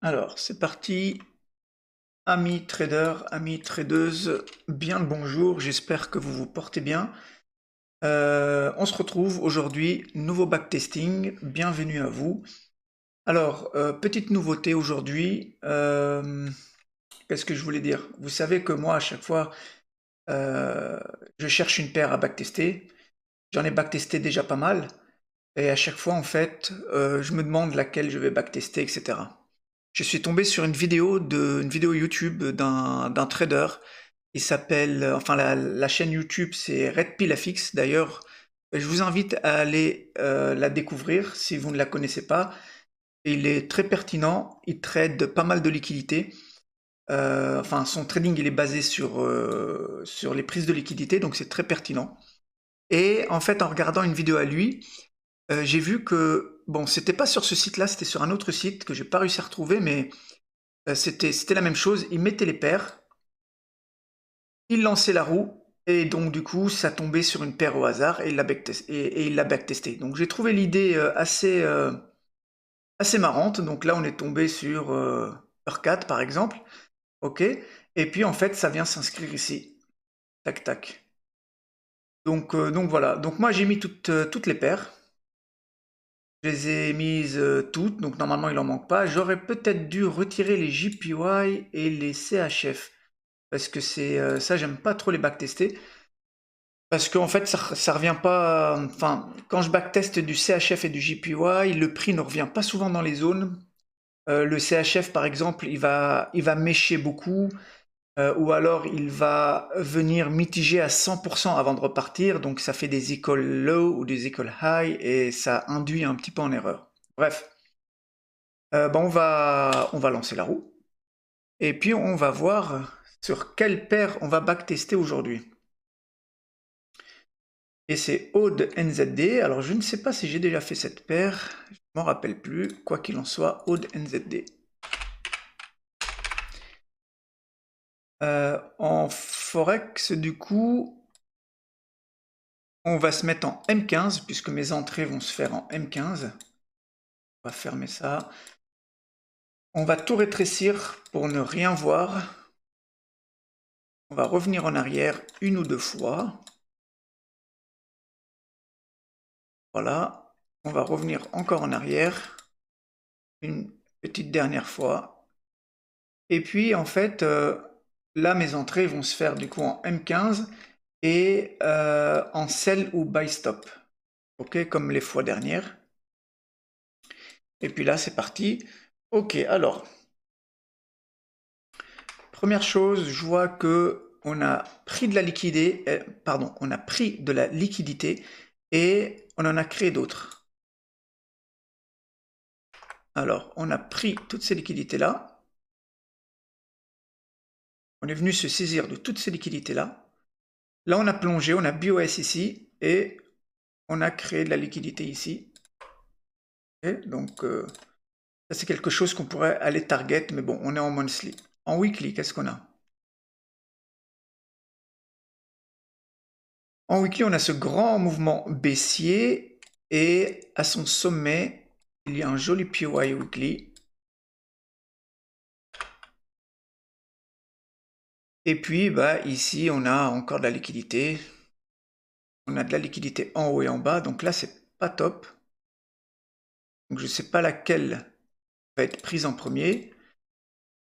Alors, c'est parti. Amis traders, amis tradeuses, bien le bonjour, j'espère que vous vous portez bien. On se retrouve aujourd'hui, nouveau backtesting, bienvenue à vous. Alors, petite nouveauté aujourd'hui, qu'est-ce que je voulais dire? Vous savez que moi, à chaque fois, euh, je cherche une paire à backtester. J'en ai backtesté déjà pas mal, et à chaque fois, en fait, je me demande laquelle je vais backtester, etc. Je suis tombé sur une vidéo YouTube d'un trader. Il s'appelle, enfin la chaîne YouTube c'est Red Pill FX. D'ailleurs, je vous invite à aller la découvrir si vous ne la connaissez pas. Il est très pertinent. Il trade pas mal de liquidités. Enfin, son trading il est basé sur les prises de liquidité, donc c'est très pertinent. Et en fait, en regardant une vidéo à lui, j'ai vu que bon, c'était pas sur ce site-là, c'était sur un autre site que j'ai pas réussi à retrouver, mais c'était la même chose, il mettait les paires, il lançait la roue, et donc du coup ça tombait sur une paire au hasard, et il l'a backtesté. Donc j'ai trouvé l'idée assez marrante, donc là on est tombé sur Heure par exemple, ok, et puis en fait ça vient s'inscrire ici, tac tac. Donc voilà, donc moi j'ai mis toutes les paires, je les ai mises toutes, donc normalement il en manque pas. J'aurais peut-être dû retirer les JPY et les CHF. Parce que c'est ça, j'aime pas trop les backtester. Parce qu'en fait, ça revient pas. Enfin, quand je backteste du CHF et du JPY, le prix ne revient pas souvent dans les zones. Le CHF, par exemple, il va mécher beaucoup, ou alors il va venir mitiger à 100% avant de repartir. Donc ça fait des écoles low ou des écoles high et ça induit un petit peu en erreur. Bref, ben on va lancer la roue. Et puis on va voir sur quelle paire on va backtester aujourd'hui. Et c'est Aude NZD. Alors je ne sais pas si j'ai déjà fait cette paire, je ne m'en rappelle plus. Quoi qu'il en soit, Aude NZD. En Forex, du coup, on va se mettre en M15, puisque mes entrées vont se faire en M15. On va fermer ça. On va tout rétrécir pour ne rien voir. On va revenir en arrière une ou deux fois. Voilà. On va revenir encore en arrière. Une petite dernière fois. Et puis, en fait, là, mes entrées vont se faire du coup en M15 et en sell ou buy stop. Ok, comme les fois dernières. Et puis là, c'est parti. Ok, alors, première chose, je vois que on a pris de la liquidité, pardon, on a pris de la liquidité et on en a créé d'autres. Alors, on a pris toutes ces liquidités-là. On est venu se saisir de toutes ces liquidités-là. Là, on a plongé, on a BOS ici et on a créé de la liquidité ici. Okay, donc, ça c'est quelque chose qu'on pourrait aller target, mais bon, on est en monthly. En weekly, qu'est-ce qu'on a? En weekly, on a ce grand mouvement baissier et à son sommet, il y a un joli PY weekly. Et puis, bah, ici, on a encore de la liquidité. On a de la liquidité en haut et en bas, donc là, c'est pas top. Donc, je ne sais pas laquelle va être prise en premier.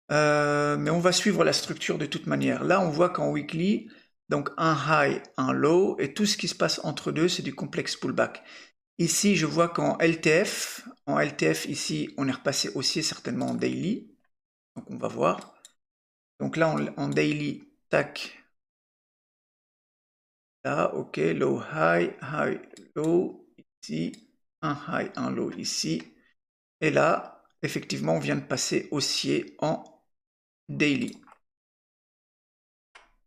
Mais on va suivre la structure de toute manière. Là, on voit qu'en weekly, donc un high, un low, et tout ce qui se passe entre deux, c'est du complexe pullback. Ici, je vois qu'en LTF, ici, on est repassé haussier certainement en daily. Donc, on va voir. Donc là, en daily, tac. Là, ok, low, high, high, low, ici, un high, un low ici. Et là, effectivement, on vient de passer haussier en daily.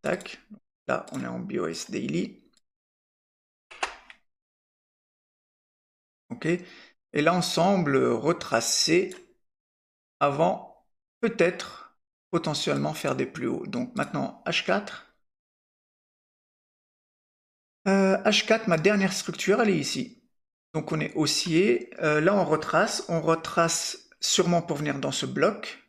Tac. Là, on est en BOS daily. Ok. Et là, on semble retracer avant peut-être potentiellement faire des plus hauts. Donc maintenant, H4. H4, ma dernière structure, elle est ici. Donc on est haussier. Là, on retrace sûrement pour venir dans ce bloc.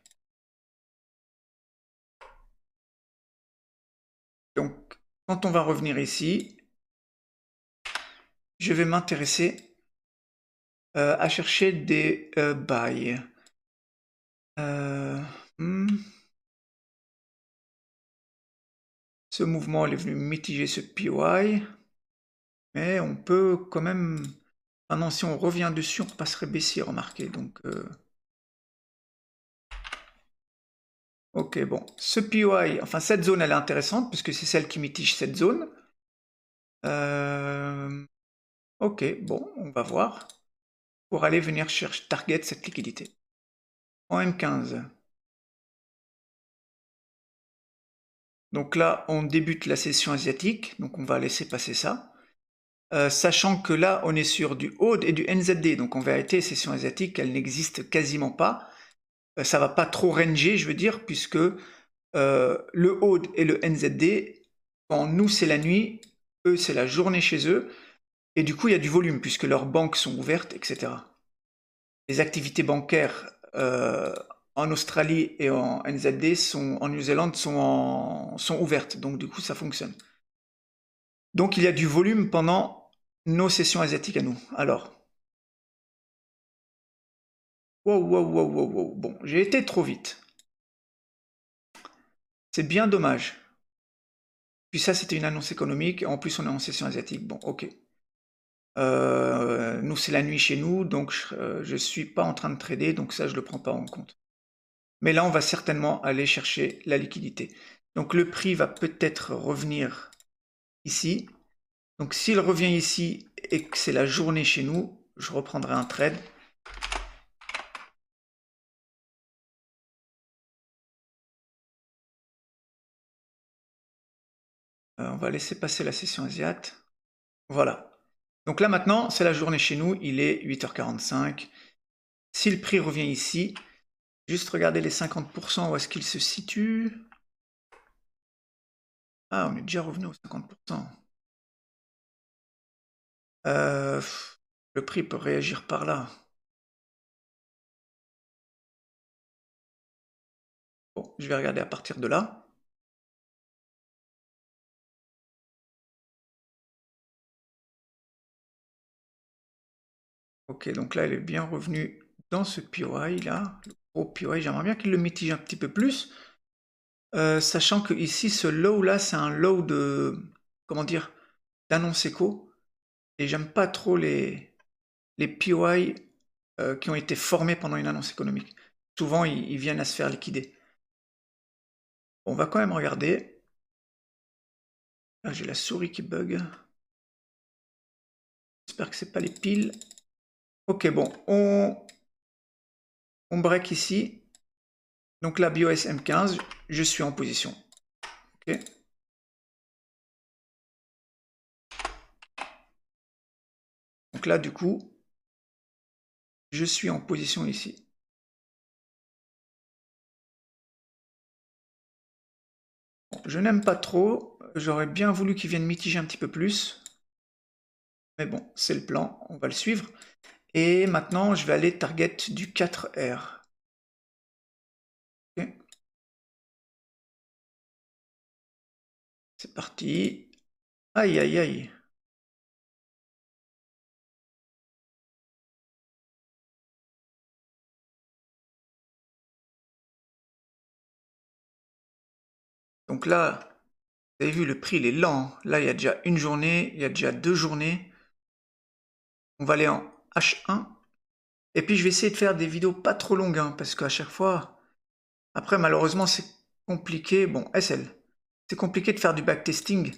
Donc, quand on va revenir ici, je vais m'intéresser à chercher des buys. Ce mouvement il est venu mitiger ce PY, mais on peut quand même... Ah non, si on revient dessus, on passerait baissier, remarquez. Donc, ok, bon. Ce PY, enfin cette zone, elle est intéressante, puisque c'est celle qui mitige cette zone. Ok, bon, on va voir. Pour aller venir chercher target cette liquidité. En M15. Donc là, on débute la session asiatique, donc on va laisser passer ça. Sachant que là, on est sur du HODE et du NZD, donc en vérité, session asiatique, elle n'existe quasiment pas. Ça va pas trop ranger, je veux dire, puisque le HODE et le NZD, quand nous c'est la nuit, eux c'est la journée chez eux, et du coup il y a du volume, puisque leurs banques sont ouvertes, etc. Les activités bancaires en Australie et en NZD, en New Zealand, sont ouvertes, donc du coup ça fonctionne. Donc il y a du volume pendant nos sessions asiatiques à nous. Alors, wow. Bon, j'ai été trop vite. C'est bien dommage. Puis ça, c'était une annonce économique. En plus, on est en session asiatique. Bon, ok. Nous, c'est la nuit chez nous, donc je suis pas en train de trader, donc ça, je le prends pas en compte. Mais là, on va certainement aller chercher la liquidité. Donc le prix va peut-être revenir ici. Donc s'il revient ici et que c'est la journée chez nous, je reprendrai un trade. On va laisser passer la session asiate. Voilà. Donc là maintenant, c'est la journée chez nous, il est 8h45. Si le prix revient ici, juste regarder les 50%, où est-ce qu'il se situe? Ah, on est déjà revenu aux 50%. Le prix peut réagir par là. Bon, je vais regarder à partir de là. Ok, donc là, il est bien revenu dans ce POI là, le gros POI. J'aimerais bien qu'il le mitige un petit peu plus, sachant que ici, ce low là, c'est un low de, comment dire, d'annonce éco. Et j'aime pas trop les POI qui ont été formés pendant une annonce économique. Souvent, ils viennent à se faire liquider. On va quand même regarder. Là, j'ai la souris qui bug. J'espère que c'est pas les piles. Ok, bon, on break ici. Donc là, BOS M15, je suis en position. Ok. Donc là, du coup, je suis en position ici. Bon, je n'aime pas trop. J'aurais bien voulu qu'il vienne mitiger un petit peu plus. Mais bon, c'est le plan. On va le suivre. Et maintenant, je vais aller target du 4R. Okay. C'est parti. Aïe, aïe, aïe. Donc là, vous avez vu, le prix, il est lent. Là, il y a déjà une journée, il y a déjà 2 journées. On va aller en H1. Et puis, je vais essayer de faire des vidéos pas trop longues, hein, parce qu'à chaque fois... Après, malheureusement, c'est compliqué. Bon, SL. C'est compliqué de faire du backtesting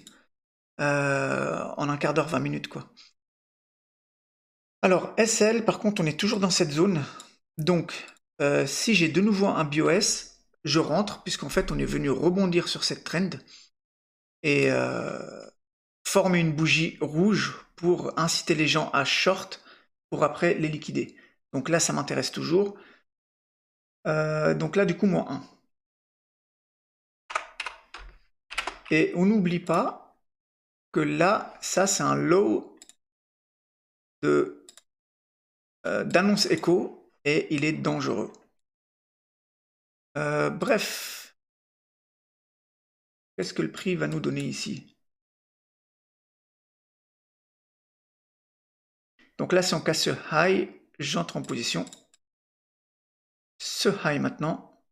en un quart d'heure, 20 minutes, quoi. Alors, SL, par contre, on est toujours dans cette zone. Donc, si j'ai de nouveau un BOS, je rentre, puisqu'en fait, on est venu rebondir sur cette trend et former une bougie rouge pour inciter les gens à short pour après les liquider. Donc là, ça m'intéresse toujours. Donc là, du coup, moins 1. Et on n'oublie pas que là, ça, c'est un low d'annonce écho. et il est dangereux. Bref, qu'est-ce que le prix va nous donner ici? Donc là, si on casse ce high, j'entre en position. Ce high maintenant.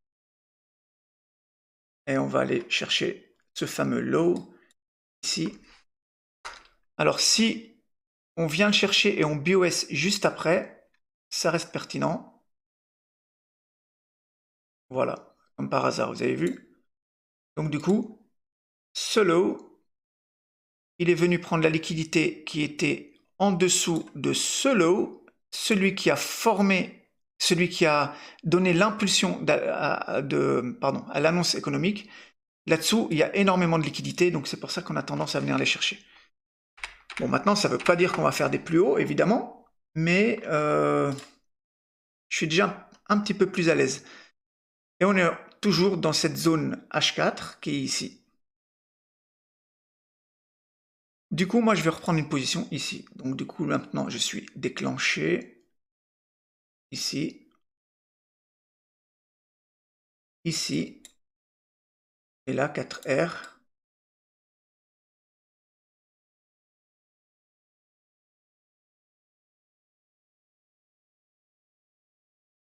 Et on va aller chercher ce fameux low ici. Alors si on vient le chercher et on BOS juste après, ça reste pertinent. Voilà, comme par hasard, vous avez vu. Donc du coup, ce low, il est venu prendre la liquidité qui était en dessous de ce low, celui qui a formé, celui qui a donné l'impulsion à l'annonce économique. Là-dessous, il y a énormément de liquidité, donc c'est pour ça qu'on a tendance à venir les chercher. Bon, maintenant, ça ne veut pas dire qu'on va faire des plus hauts, évidemment, mais je suis déjà un petit peu plus à l'aise. Et on est toujours dans cette zone H4 qui est ici. Du coup, moi, je vais reprendre une position ici. Donc, du coup, maintenant, je suis déclenché ici, ici, et là, 4R.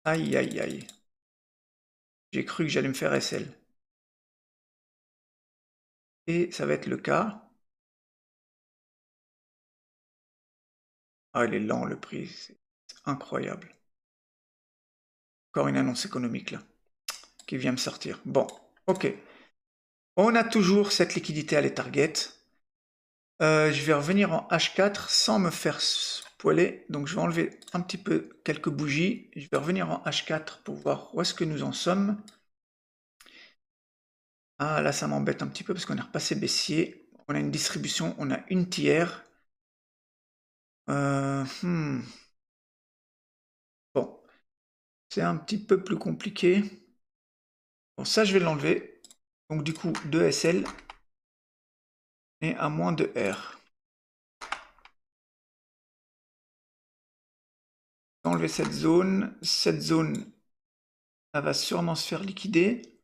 Aïe, aïe, aïe. J'ai cru que j'allais me faire SL. Et ça va être le cas. Ah, il est lent, le prix. C'est incroyable. Encore une annonce économique, là, qui vient me sortir. Bon, ok. On a toujours cette liquidité à les targets. Je vais revenir en H4 sans me faire spoiler. Donc je vais enlever un petit peu quelques bougies. Je vais revenir en H4 pour voir où est-ce que nous en sommes. Ah là ça m'embête un petit peu parce qu'on est repassé baissier. On a une distribution, on a une tiers. Bon, c'est un petit peu plus compliqué. Bon, ça je vais l'enlever. Donc du coup 2 SL et à moins de R. Enlever cette zone, elle va sûrement se faire liquider.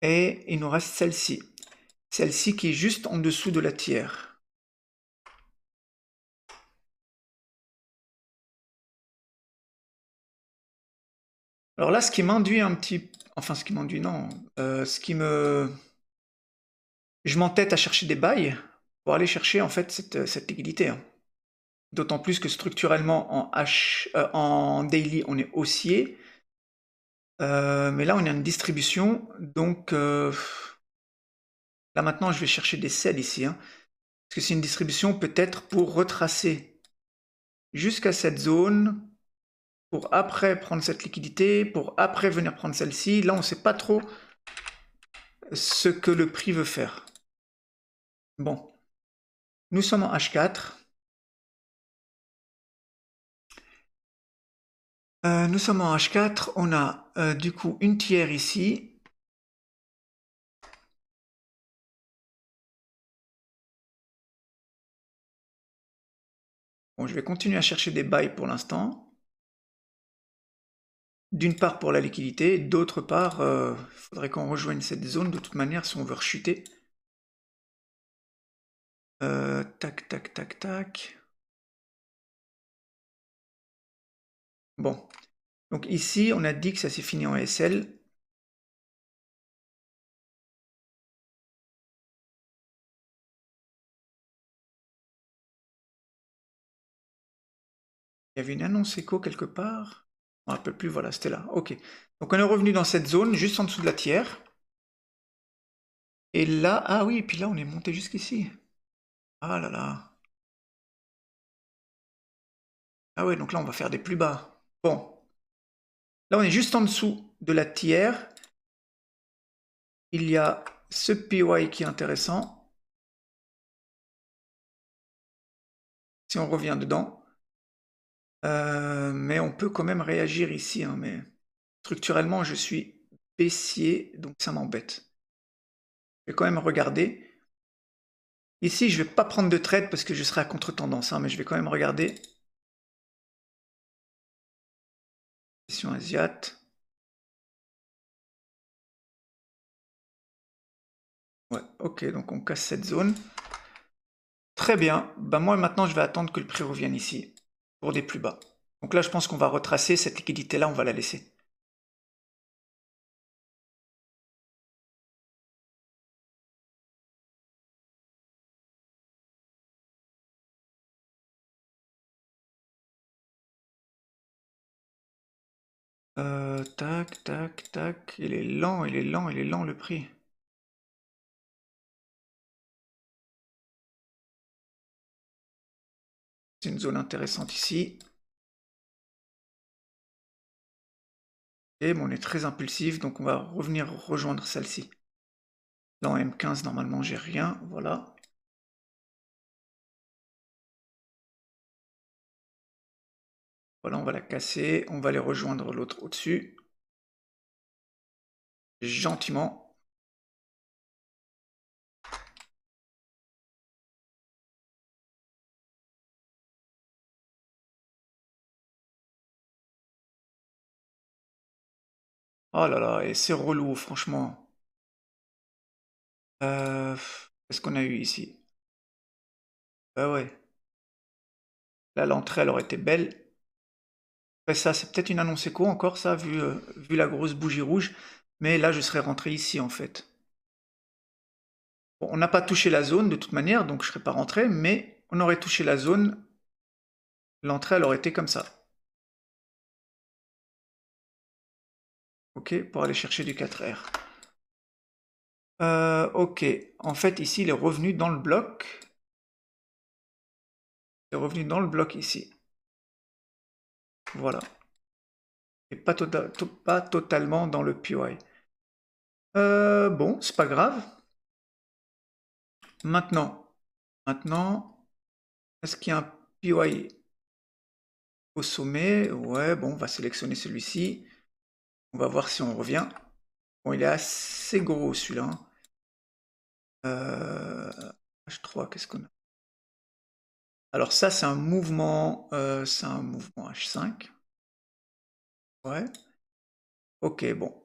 Et il nous reste celle-ci. Celle-ci qui est juste en dessous de la tiers. Alors là, ce qui m'induit un petit... Enfin, ce qui m'induit, non. Ce qui me... Je m'entête à chercher des bails pour aller chercher, en fait, cette liquidité. Hein. D'autant plus que structurellement, en daily, on est haussier. Mais là, on a une distribution. Donc, là, maintenant, je vais chercher des sells ici. Hein, parce que c'est une distribution peut-être pour retracer jusqu'à cette zone, pour après prendre cette liquidité, pour après venir prendre celle-ci. Là, on ne sait pas trop ce que le prix veut faire. Bon, nous sommes en H4. Nous sommes en H4. On a du coup une tiers ici. Bon, je vais continuer à chercher des buys pour l'instant. D'une part pour la liquidité, d'autre part, il faudrait qu'on rejoigne cette zone de toute manière si on veut rechuter. Tac, tac, tac, tac. Bon, donc ici, on a dit que ça s'est fini en SL. Il y avait une annonce écho quelque part. On ne rappelle plus, voilà, c'était là. Ok. Donc on est revenu dans cette zone, juste en dessous de la tiers. Et là, ah oui, et puis là, on est monté jusqu'ici. Ah là là. Ah ouais, donc là, on va faire des plus bas. Bon. Là, on est juste en dessous de la tiers. Il y a ce PY qui est intéressant. Si on revient dedans. Mais on peut quand même réagir ici. Hein, mais structurellement, je suis baissier, donc ça m'embête. Je vais quand même regarder. Ici, je ne vais pas prendre de trade parce que je serai à contre-tendance, hein, mais je vais quand même regarder. Session asiate. Ouais, ok, donc on casse cette zone. Très bien. Ben moi, maintenant, je vais attendre que le prix revienne ici, pour des plus bas. Donc là, je pense qu'on va retracer cette liquidité-là, on va la laisser. Tac, tac, tac. Il est lent, il est lent, il est lent, le prix. C'est une zone intéressante ici. Et bon, on est très impulsif, donc on va revenir rejoindre celle-ci. Là, en M15, normalement, j'ai rien. Voilà. Voilà, on va la casser. On va aller rejoindre l'autre au-dessus. Gentiment. Oh là là, et c'est relou, franchement. Qu'est-ce qu'on a eu ici? Bah ouais. Là, l'entrée, elle aurait été belle. Après ça, c'est peut-être une annonce écho encore, ça, vu la grosse bougie rouge. Mais là, je serais rentré ici, en fait. Bon, on n'a pas touché la zone, de toute manière, donc je ne serais pas rentré. Mais on aurait touché la zone. L'entrée, elle aurait été comme ça. Ok, pour aller chercher du 4R. Ok, en fait, ici, il est revenu dans le bloc. Il est revenu dans le bloc ici. Voilà. Et pas totalement dans le PY. Bon, c'est pas grave. Maintenant, est-ce qu'il y a un PY au sommet? Ouais, bon, on va sélectionner celui-ci. On va voir si on revient. Bon, il est assez gros celui-là, hein. H3, qu'est-ce qu'on a? Alors ça, c'est un mouvement H5. Ouais. Ok, bon.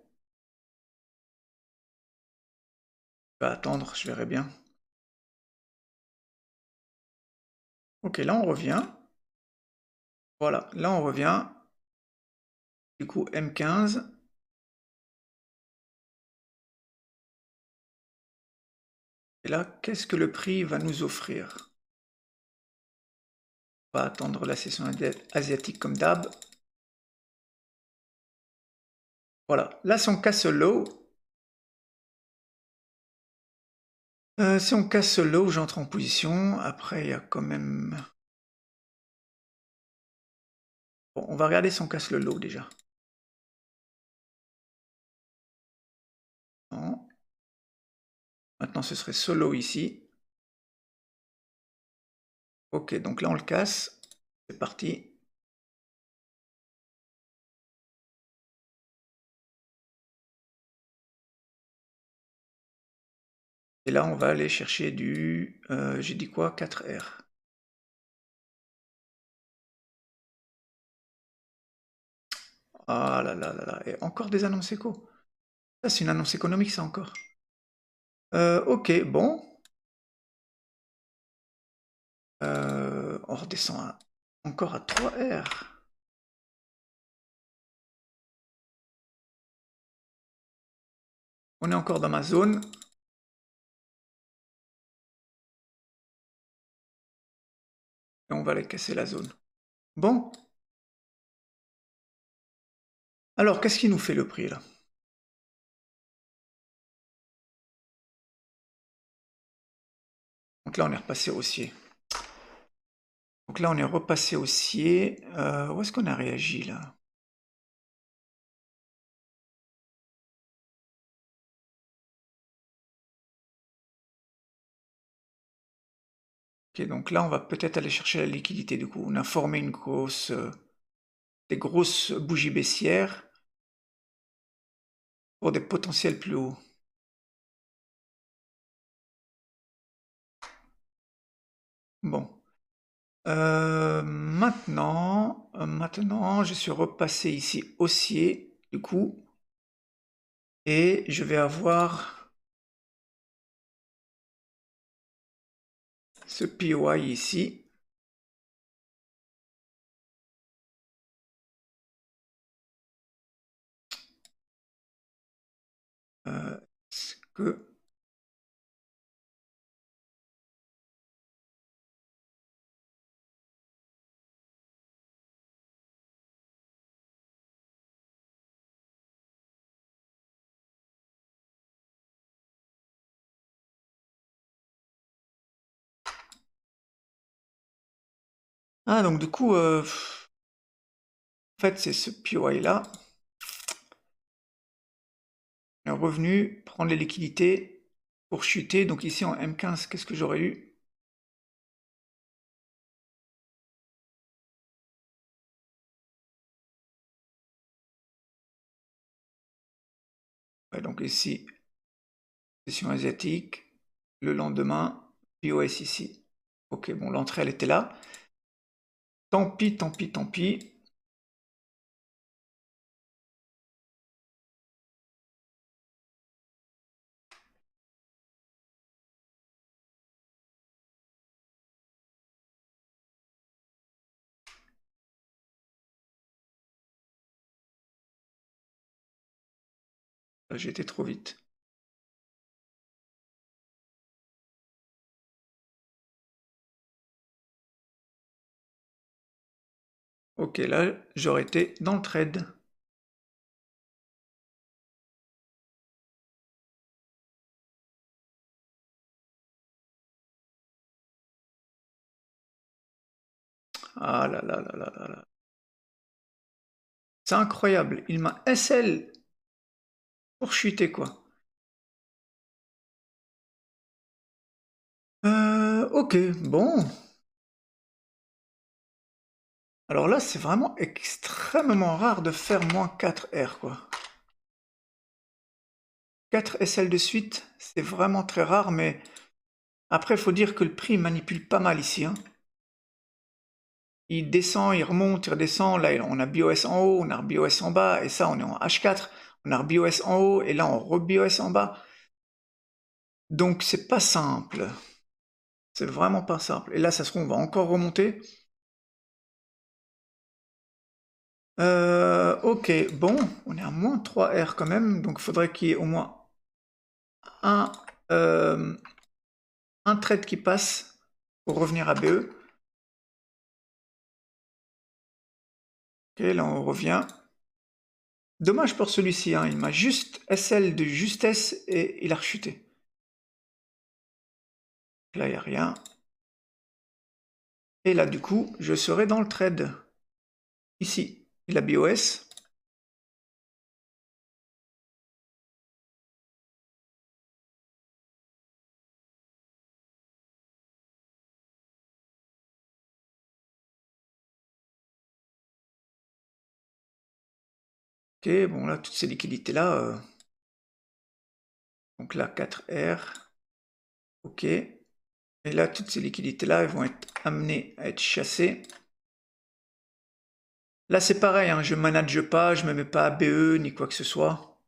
Je vais attendre, je verrai bien. Ok, là on revient. Voilà, là on revient. Du coup, M15. Et là, qu'est-ce que le prix va nous offrir? On va attendre la session asiatique comme d'hab. Voilà, là si on casse le low, j'entre en position. Après, il y a quand même... Bon, on va regarder si on casse le low déjà. Non. Maintenant, ce serait ce low ici. Ok, donc là on le casse. C'est parti. Et là, on va aller chercher du... j'ai dit quoi? 4R. Ah là là là là. Et encore des annonces éco. Ça, c'est une annonce économique, ça encore. Ok, bon. On redescend encore à 3R. On est encore dans ma zone. Et on va aller casser la zone. Bon. Alors, qu'est-ce qui nous fait le prix, là? Donc là, on est repassé haussier. Donc là, on est repassé haussier. Où est-ce qu'on a réagi, là? Ok, donc là, on va peut-être aller chercher la liquidité, du coup. On a formé des grosses bougies baissières pour des potentiels plus hauts. Bon. Maintenant, je suis repassé ici haussier, du coup, et je vais avoir ce POI ici. Est-ce que... Ah, donc du coup, en fait, c'est ce POI là. Un revenu, prendre les liquidités pour chuter. Donc ici en M15, qu'est-ce que j'aurais eu? Ouais, donc ici, session asiatique. Le lendemain, POS ici. Ok, bon, l'entrée, elle était là. Tant pis, tant pis, tant pis. J'ai été trop vite. Ok, là, j'aurais été dans le trade. Ah là là là là là là. C'est incroyable. Il m'a SL pour chuter, quoi. Ok, bon. Alors là, c'est vraiment extrêmement rare de faire moins 4 R, quoi. 4 SL de suite, c'est vraiment très rare, mais après, il faut dire que le prix manipule pas mal ici, hein. Il descend, il remonte, il redescend. Là, on a BOS en haut, on a BOS en bas, et ça, on est en H4. On a BOS en haut, et là, on re-BOS en bas. Donc, c'est pas simple. C'est vraiment pas simple. Et là, ça se trouve, on va encore remonter. Ok, bon, on est à moins 3 R quand même, donc il faudrait qu'il y ait au moins un, euh, un trade qui passe pour revenir à BE. Ok, là on revient. Dommage pour celui-ci, hein, il m'a juste SL de justesse et il a rechuté. Là, il n'y a rien. Et là, du coup, je serai dans le trade. Ici, il a BOS. Ok, bon là, toutes ces liquidités-là. Donc là, 4R. Ok. Et là, toutes ces liquidités-là, elles vont être amenées à être chassées. Là, c'est pareil, hein, je manage pas, je me mets pas à BE ni quoi que ce soit.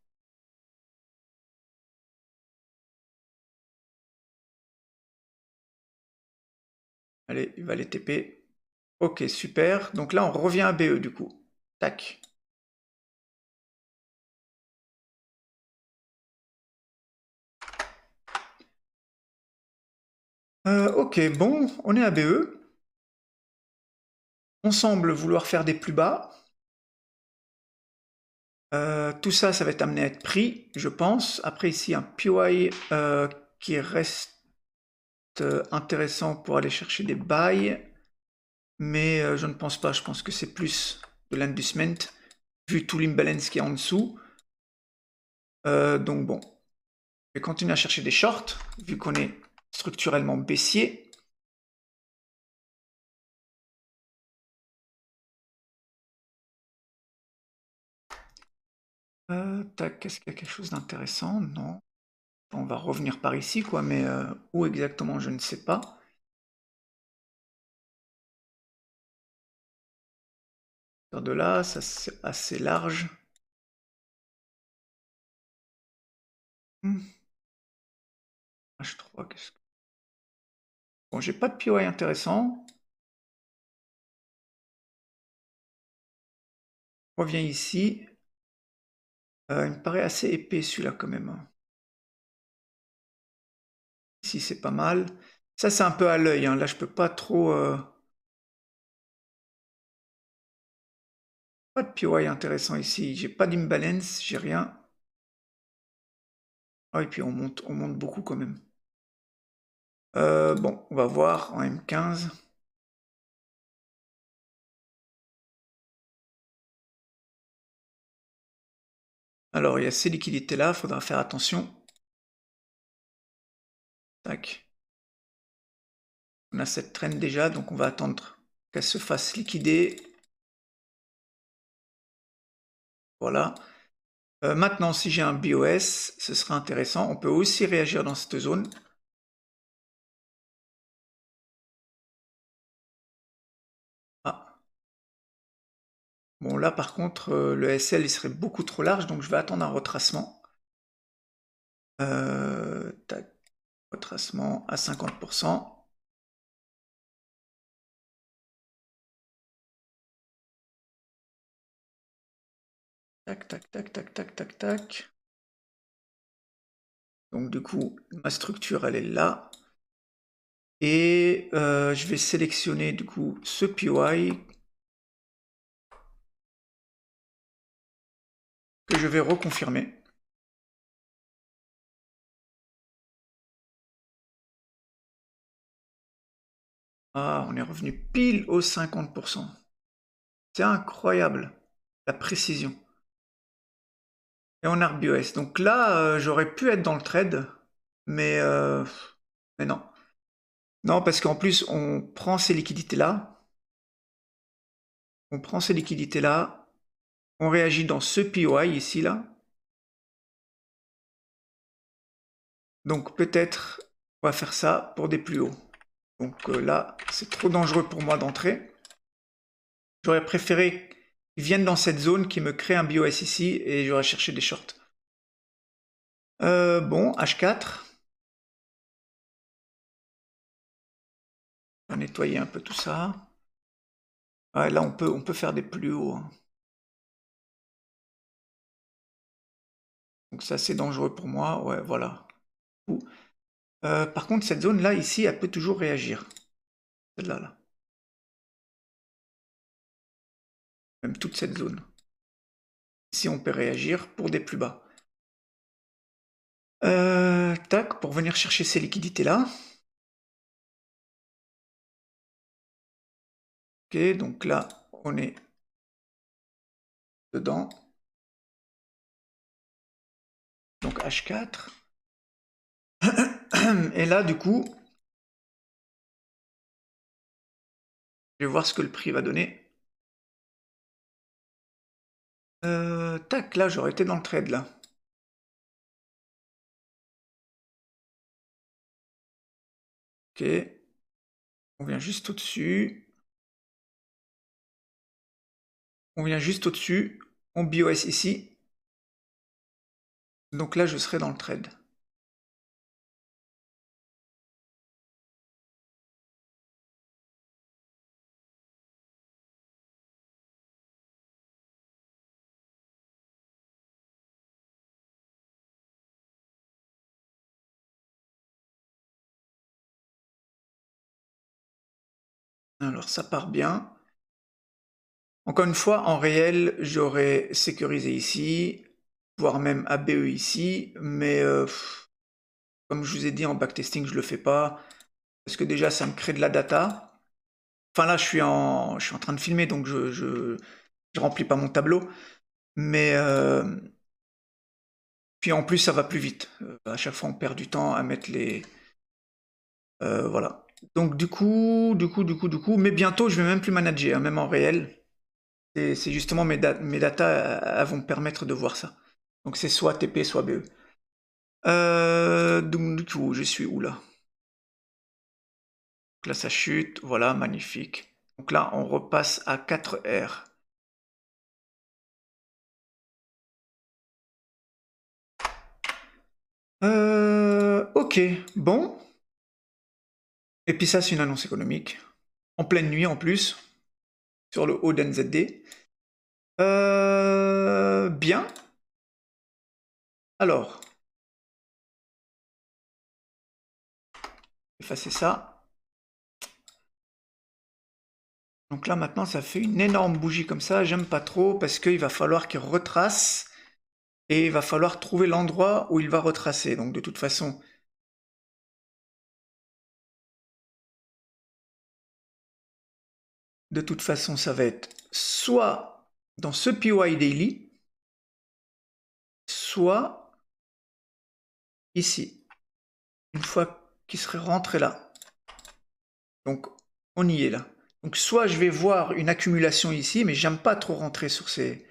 Allez, il va les TP. Ok, super. Donc là, on revient à BE du coup. Tac. Ok, bon, on est à BE. On semble vouloir faire des plus bas. Tout ça, ça va être amené à être pris, je pense. Après, ici, un POI qui reste intéressant pour aller chercher des buys. Mais je ne pense pas. Je pense que c'est plus de l'inducement, vu tout l'imbalance qui est en dessous. Donc bon, je vais continuer à chercher des shorts, vu qu'on est structurellement baissier. Tac, est-ce qu'il y a quelque chose d'intéressant? Non. On va revenir par ici, quoi, mais où exactement, je ne sais pas. De là, ça c'est assez large. H3, qu'est-ce que... Bon, j'ai pas de POI intéressant. On revient ici. Il me paraît assez épais celui-là quand même. Ici c'est pas mal. Ça c'est un peu à l'œil, hein. Là je peux pas trop... Pas de POI intéressant ici. J'ai pas d'imbalance, j'ai rien. Ah et puis on monte beaucoup quand même. Bon, on va voir en M15. Alors il y a ces liquidités là, faudra faire attention. Tac. On a cette traîne déjà, donc on va attendre qu'elle se fasse liquider. Voilà. Maintenant, si j'ai un BOS, ce sera intéressant. On peut aussi réagir dans cette zone. Ah. Bon, là, par contre, le SL, il serait beaucoup trop large, donc je vais attendre un retracement. Tac. Retracement à 50%. Tac, tac, tac, tac, tac, tac, tac. Donc du coup, ma structure, elle est là. Et je vais sélectionner du coup ce POI que je vais reconfirmer. Ah, on est revenu pile aux 50%. C'est incroyable, la précision. Et on a RBOS. Donc là, j'aurais pu être dans le trade, mais non. Non, parce qu'en plus, on prend ces liquidités-là. On prend ces liquidités-là. On réagit dans ce POI ici, là. Donc peut-être, on va faire ça pour des plus hauts. Donc là, c'est trop dangereux pour moi d'entrer. J'aurais préféré qu'ils viennent dans cette zone qui me crée un BOS ici et j'aurais cherché des shorts. Bon, H4. On va nettoyer un peu tout ça. Ouais, là, on peut faire des plus hauts, hein. Donc c'est assez dangereux pour moi. Ouais, voilà. Par contre, cette zone-là, ici, elle peut toujours réagir. Celle-là, là. Même toute cette zone. Ici, on peut réagir pour des plus bas. Tac, pour venir chercher ces liquidités-là. Ok, donc là, on est dedans. Donc H4. Et là, du coup, je vais voir ce que le prix va donner. Tac, là, j'aurais été dans le trade, là. Ok. On vient juste au-dessus. On vient juste au-dessus. On BOS ici. Donc là, je serai dans le trade. Alors, ça part bien. Encore une fois, en réel, j'aurais sécurisé ici, voire même ABE ici, mais comme je vous ai dit en backtesting, je le fais pas, parce que déjà, ça me crée de la data. Enfin là, je suis en train de filmer, donc je remplis pas mon tableau, mais puis en plus, ça va plus vite. À chaque fois, on perd du temps à mettre les... voilà. Donc du coup, mais bientôt, je vais même plus manager, hein, même en réel. C'est justement mes data, elles vont me permettre de voir ça. Donc c'est soit TP, soit BE. Donc du coup, je suis où là? Donc là, ça chute. Voilà, magnifique. Donc là, on repasse à 4R. Ok, bon. Et puis ça, c'est une annonce économique. En pleine nuit en plus, sur le haut d'NZD. Bien. Alors, effacer ça. Donc là, maintenant, ça fait une énorme bougie comme ça. J'aime pas trop parce qu'il va falloir qu'il retrace. Et il va falloir trouver l'endroit où il va retracer. Donc de toute façon, ça va être soit dans ce PY Daily, soit ici. Une fois qu'il serait rentré là. Donc on y est là. Donc soit je vais voir une accumulation ici, mais j'aime pas trop rentrer sur ces...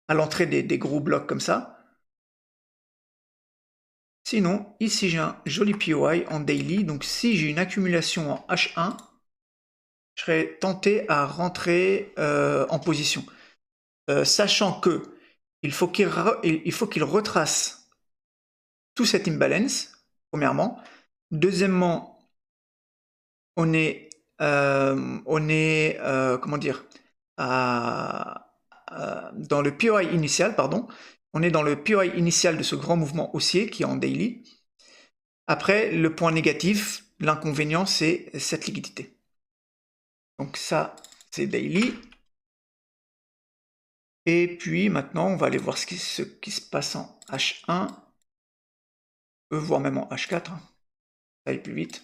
à l'entrée des gros blocs comme ça. Sinon, ici j'ai un joli POI en daily, donc si j'ai une accumulation en H1, je serais tenté à rentrer en position. Sachant que il faut qu'il retrace tout cet imbalance, premièrement. Deuxièmement, on est comment dire, dans le POI initial, pardon. On est dans le POI initial de ce grand mouvement haussier qui est en daily. Après, le point négatif, l'inconvénient, c'est cette liquidité. Donc ça, c'est daily. Et puis maintenant, on va aller voir ce qui se passe en H1, voire même en H4. Ça aille plus vite.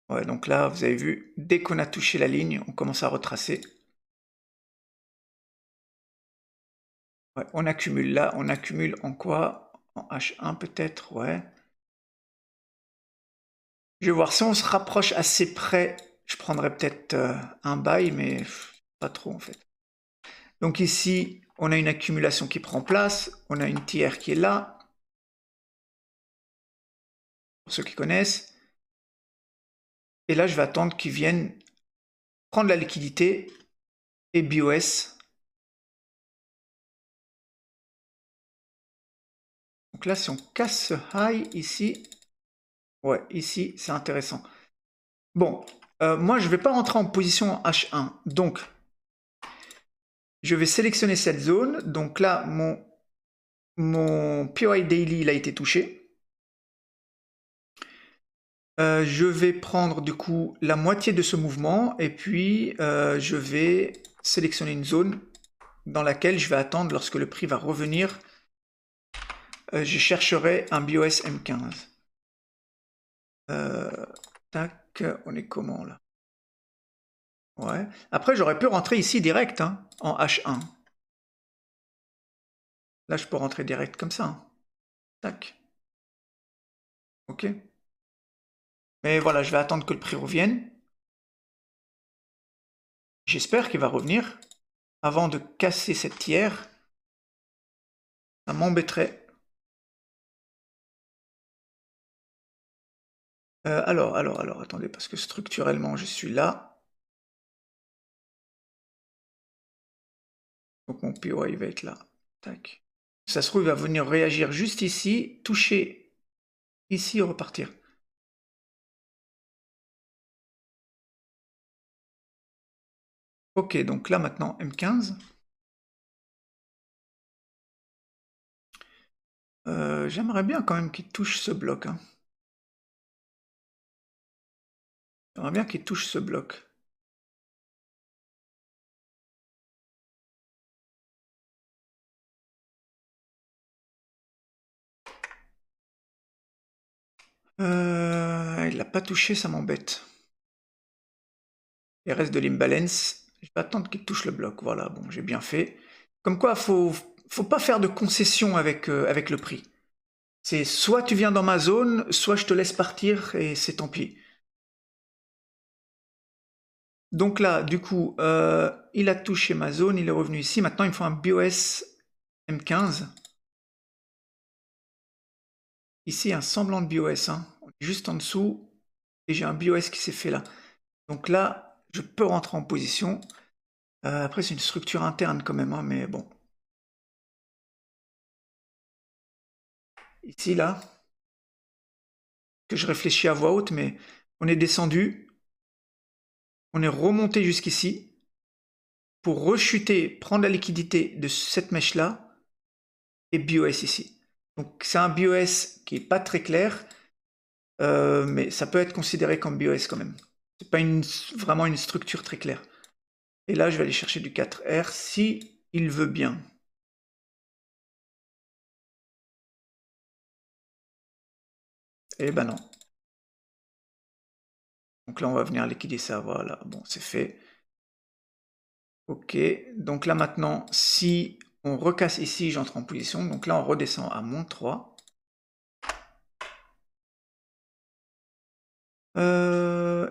Ouais, donc là, vous avez vu, dès qu'on a touché la ligne, on commence à retracer. Ouais, on accumule là, on accumule en quoi? En H1 peut-être, ouais. Je vais voir, si on se rapproche assez près, je prendrais peut-être un buy, mais pas trop en fait. Donc ici, on a une accumulation qui prend place, on a une tiers qui est là, pour ceux qui connaissent. Et là, je vais attendre qu'ils viennent prendre la liquidité et BOS. Donc là, si on casse ce high ici, ouais, ici, c'est intéressant. Bon, moi, je ne vais pas rentrer en position en H1. Donc, je vais sélectionner cette zone. Donc là, mon POI Daily, il a été touché. Je vais prendre du coup la moitié de ce mouvement et puis je vais sélectionner une zone dans laquelle je vais attendre lorsque le prix va revenir. Je chercherai un BOS M15. Tac, on est comment là? Ouais. Après, j'aurais pu rentrer ici direct, hein, en H1. Là, je peux rentrer direct comme ça. Hein. Tac. Ok. Mais voilà, je vais attendre que le prix revienne. J'espère qu'il va revenir avant de casser cette tiers. Ça m'embêterait. Alors, attendez, parce que structurellement, je suis là. Donc mon PO, il va être là. Tac. Ça se trouve, il va venir réagir juste ici, toucher ici et repartir. Ok, donc là maintenant, M15. J'aimerais bien quand même qu'il touche ce bloc. Hein. J'aimerais bien qu'il touche ce bloc. Il l'a pas touché, ça m'embête. Il reste de l'imbalance. Je vais attendre qu'il touche le bloc. Voilà, bon, j'ai bien fait. Comme quoi, faut pas faire de concession avec, avec le prix. C'est soit tu viens dans ma zone, soit je te laisse partir et c'est tant pis. Donc là, du coup, il a touché ma zone, il est revenu ici. Maintenant, il me faut un BOS M15. Ici, un semblant de BOS, hein. Juste en dessous, et j'ai un BOS qui s'est fait là. Donc là, je peux rentrer en position. Après, c'est une structure interne quand même, hein, mais bon. ici, là, que je réfléchis à voix haute, mais on est descendu, on est remonté jusqu'ici, pour rechuter, prendre la liquidité de cette mèche-là, et BOS ici. Donc c'est un BOS qui est pas très clair, mais ça peut être considéré comme BOS quand même. C'est pas vraiment une structure très claire. Et là, je vais aller chercher du 4R si il veut bien. Eh ben non. Donc là, on va venir liquider ça. Voilà, bon, c'est fait. Ok, donc là maintenant, si on recasse ici, j'entre en position. Donc là, on redescend à moins 3.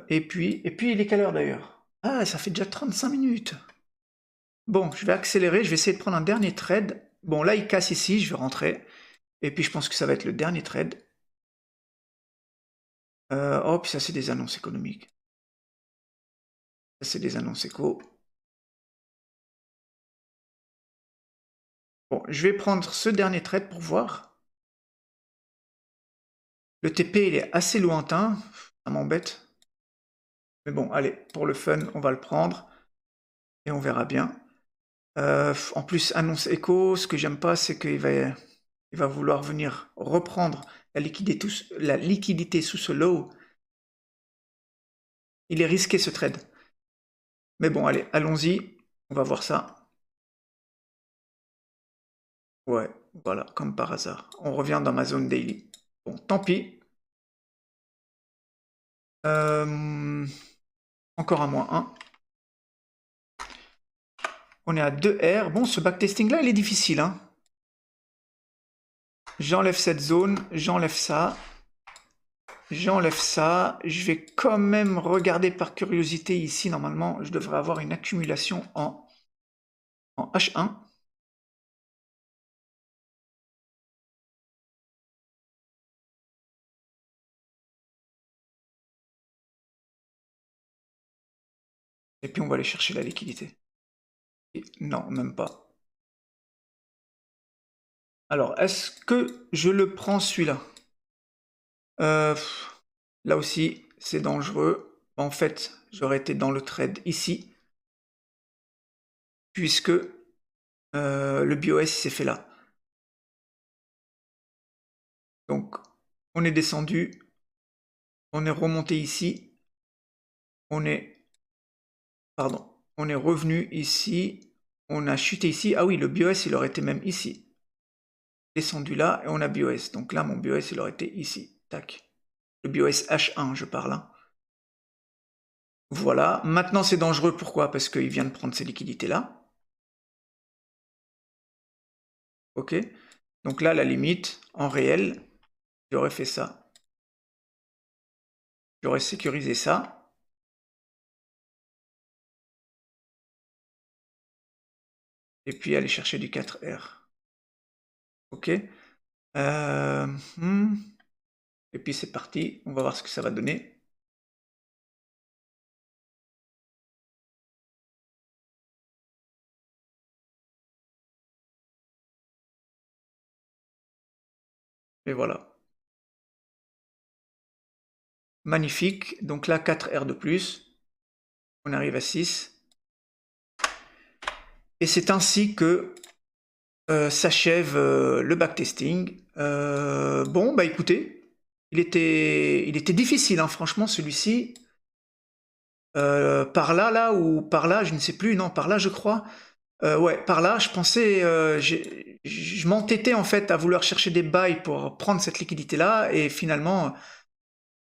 Et puis, il est quelle heure d'ailleurs? Ah, ça fait déjà 35 minutes. Bon, je vais accélérer, je vais essayer de prendre un dernier trade. Bon, là, il casse ici, je vais rentrer. Et puis, je pense que ça va être le dernier trade. Oh, puis ça, c'est des annonces économiques. Ça, c'est des annonces éco. Bon, je vais prendre ce dernier trade pour voir. Le TP, il est assez lointain. Ça m'embête. Mais bon, allez, pour le fun, on va le prendre. Et on verra bien. En plus, annonce éco, ce que j'aime pas, c'est qu'il va vouloir venir reprendre la liquidité sous ce low. Il est risqué ce trade. Mais bon, allez, allons-y. On va voir ça. Ouais, voilà, comme par hasard. On revient dans ma zone daily. Bon, tant pis. Encore un moins 1. On est à 2R. Bon, ce backtesting-là, il est difficile. Hein. J'enlève cette zone, j'enlève ça. J'enlève ça. Je vais quand même regarder par curiosité ici. Normalement, je devrais avoir une accumulation en H1. Et puis on va aller chercher la liquidité. Et non, même pas. Alors, est-ce que je le prends celui-là? Là aussi, c'est dangereux. En fait, j'aurais été dans le trade ici. Puisque le BOS s'est fait là. Donc, on est descendu. On est remonté ici. On est revenu ici. On a chuté ici. Ah oui, le BOS, il aurait été même ici. Descendu là, et on a BOS. Donc là, mon BOS, il aurait été ici. Tac. Le BOS H1, je parle. Hein. Voilà. Maintenant, c'est dangereux. Pourquoi? Parce qu'il vient de prendre ces liquidités-là. Ok. Donc là, la limite, en réel, j'aurais fait ça. J'aurais sécurisé ça. Et puis aller chercher du 4R. Ok. Et puis c'est parti. On va voir ce que ça va donner. Et voilà. Magnifique. Donc là, 4R de plus. On arrive à 6. Et c'est ainsi que s'achève le backtesting. Bon, bah écoutez, il était difficile, hein, franchement, celui-ci. Par là, ou par là, je ne sais plus, non, par là, je crois. Ouais, par là, je pensais, je m'entêtais en fait à vouloir chercher des buys pour prendre cette liquidité-là, et finalement,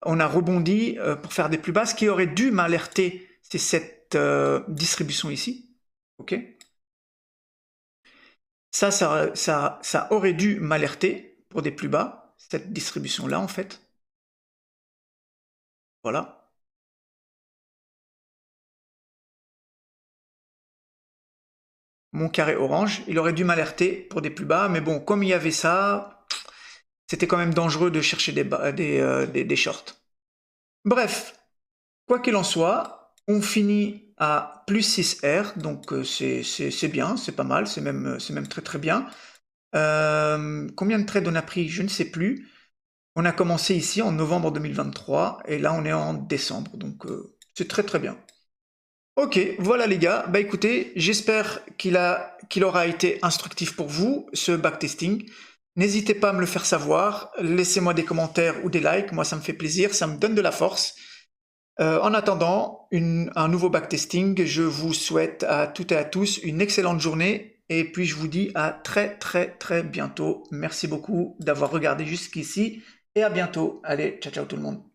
on a rebondi pour faire des plus bas. Ce qui aurait dû m'alerter, c'est cette distribution ici. Ok. Ça aurait dû m'alerter pour des plus bas, cette distribution-là en fait. Voilà. Mon carré orange, il aurait dû m'alerter pour des plus bas, mais bon, comme il y avait ça, c'était quand même dangereux de chercher des shorts. Bref, quoi qu'il en soit, on finit à plus 6R, donc c'est bien, c'est pas mal, c'est même très très bien. Combien de trades on a pris? Je ne sais plus. On a commencé ici en novembre 2023 et là on est en décembre, donc c'est très très bien. Ok, voilà les gars, bah écoutez, j'espère qu'il aura été instructif pour vous, ce backtesting. N'hésitez pas à me le faire savoir, laissez-moi des commentaires ou des likes, moi ça me fait plaisir, ça me donne de la force. En attendant un nouveau backtesting, je vous souhaite à toutes et à tous une excellente journée et puis je vous dis à très très très bientôt. Merci beaucoup d'avoir regardé jusqu'ici et à bientôt. Allez, ciao ciao tout le monde.